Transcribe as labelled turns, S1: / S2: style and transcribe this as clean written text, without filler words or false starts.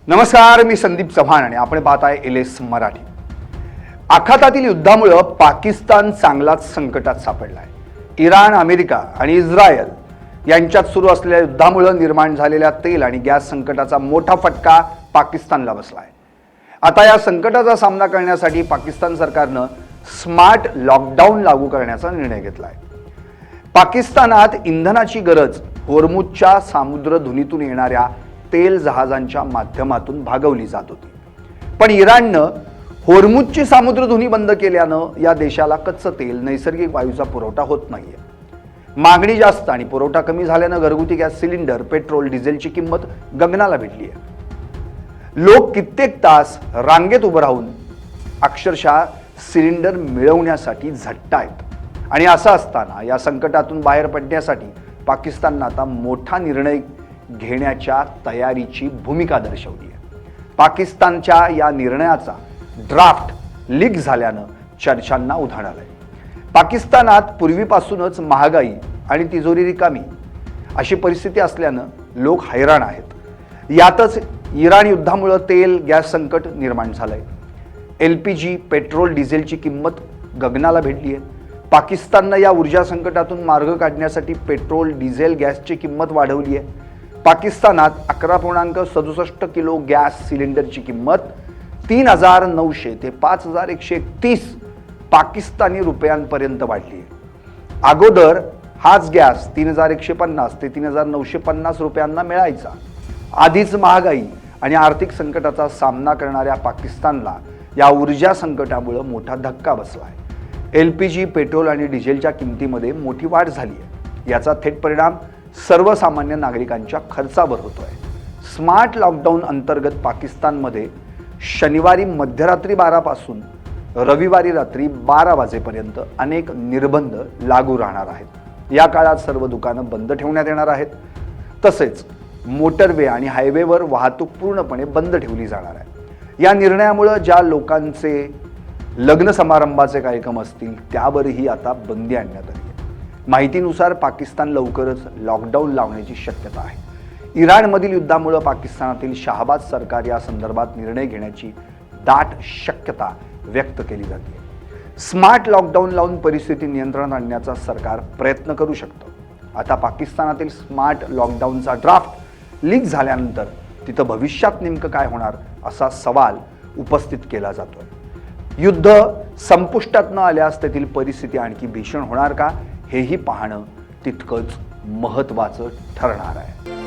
S1: नमस्कार, मी संदीप चव्हाण आणि आपण पाहताय एलएस मराठी। आखातातील युद्धामुळे पाकिस्तान चांगलाच संकटात सापडला आहे। इराण, अमेरिका आणि इस्रायल यांच्यात सुरू असलेल्या युद्धामुळे निर्माण झालेल्या तेल आणि गॅस संकटाचा मोठा फटका पाकिस्तानला बसला आहे। आता या संकटाचा सामना करण्यासाठी पाकिस्तान सरकारने स्मार्ट लॉकडाऊन लागू करण्याचा निर्णय घेतला आहे। पाकिस्तानात इंधनाची गरज होर्मुझच्या सामुद्रधुनीतून येणाऱ्या तेल जहाजांच्या माध्यमातून भागवली जात होती, पण इराणनं होर्मुझची सामुद्रधुनी बंद केल्यानं या देशाला कच्चं तेल, नैसर्गिक वायूचा पुरवठा होत नाहीये। मागणी जास्त आणि पुरवठा कमी झाल्यानं घरगुती गॅस सिलेंडर, पेट्रोल, डिझेलची किंमत गगनाला भिडली आहे। लोक कित्येक तास रांगेत उभं राहून अक्षरशः सिलेंडर मिळवण्यासाठी झटतायत आणि असं असताना या संकटातून बाहेर पडण्यासाठी पाकिस्ताननं आता मोठा निर्णय घेण्याच्या तयारीची भूमिका दर्शवली आहे। पाकिस्तानच्या या निर्णयाचा ड्राफ्ट लीक झाल्यानं चर्चांना उधाण आलंय। पाकिस्तानात पूर्वीपासूनच महागाई आणि तिजोरी रिकामी अशी परिस्थिती असल्यानं लोक हैराण आहेत। यातच इराण युद्धामुळे तेल गॅस संकट निर्माण झालंय। LPG, पेट्रोल, डिझेलची किंमत गगनाला भिडली आहे। पाकिस्ताननं या ऊर्जा संकटातून मार्ग काढण्यासाठी पेट्रोल, डिझेल, गॅसची किंमत वाढवली आहे। पाकिस्तानात 11.67 किलो गॅस सिलेंडरची किंमत 3,900 ते 5,131 पाकिस्तानी रुपयांपर्यंत वाढली आहे। अगोदर हाच गॅस 3,150 ते 3,950 रुपयांना मिळायचा। आधीच महागाई आणि आर्थिक संकटाचा सामना करणाऱ्या पाकिस्तानला या ऊर्जा संकटामुळे मोठा धक्का बसला आहे। LPG, पेट्रोल आणि डिझेलच्या किमतीमध्ये मोठी वाढ झाली आहे। याचा थेट परिणाम सर्वसामान्य नागरिकांच्या खर्चावर होतोय। स्मार्ट लॉकडाऊन अंतर्गत पाकिस्तानमध्ये शनिवारी मध्यरात्री 12 पासून रविवारी रात्री 12 वाजेपर्यंत अनेक निर्बंध लागू राहणार आहेत। या काळात सर्व दुकानं बंद ठेवण्यात येणार आहेत। तसेच मोटरवे आणि हायवेवर वाहतूक पूर्णपणे बंद ठेवली जाणार आहे। या निर्णयामुळे ज्या लोकांचे लग्न समारंभाचे कार्यक्रम असतील त्यावरही आता बंदी आणण्यात आली आहे। माहितीनुसार पाकिस्तान लवकरच लॉकडाऊन लावण्याची शक्यता आहे। इराणमधील युद्धामुळे पाकिस्तानातील शहबाज सरकार या संदर्भात निर्णय घेण्याची दाट शक्यता व्यक्त केली जाते। स्मार्ट लॉकडाऊन लावून परिस्थिती नियंत्रणात आणण्याचा सरकार प्रयत्न करू शकतं। आता पाकिस्तानातील स्मार्ट लॉकडाऊनचा ड्राफ्ट लीक झाल्यानंतर तिथं भविष्यात नेमकं काय होणार असा सवाल उपस्थित केला जातोय। युद्ध संपुष्टात न आल्यास तेथील परिस्थिती आणखी भीषण होणार का, हेही पाहणं तितकंच महत्त्वाचं ठरणार आहे।